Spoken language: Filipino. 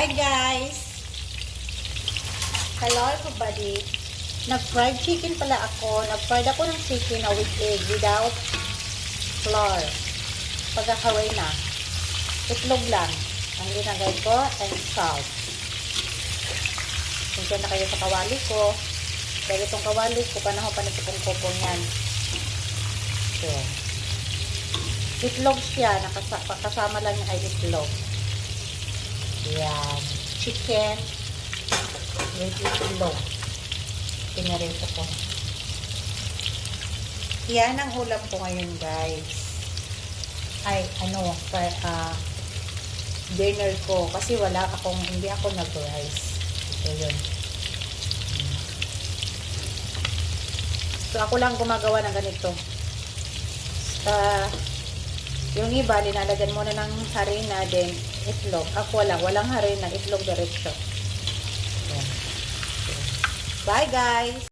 Hi guys! Hello everybody! Nag-fried chicken pala ako. Nag-fried ako ng chicken na with egg without flour. Pagkakaway na. Itlog lang. Ang ginagay ko and salt. Kung na kayo sa kawali ko. Dahil itong kawali ko, panahon pa na sa kupong yan. So, itlog siya. Kasama lang yung ay itlog. Yan. Chicken with itlog. Pinarito ko. Yan ang ulam ko ngayon, guys. Ay, dinner ko. Kasi hindi ako nag-rice. So, yun. So, ako lang gumagawa ng ganito. Yung iba, linalagyan muna ng harina, then itlog. Ako walang harina, itlog diretso. Bye guys!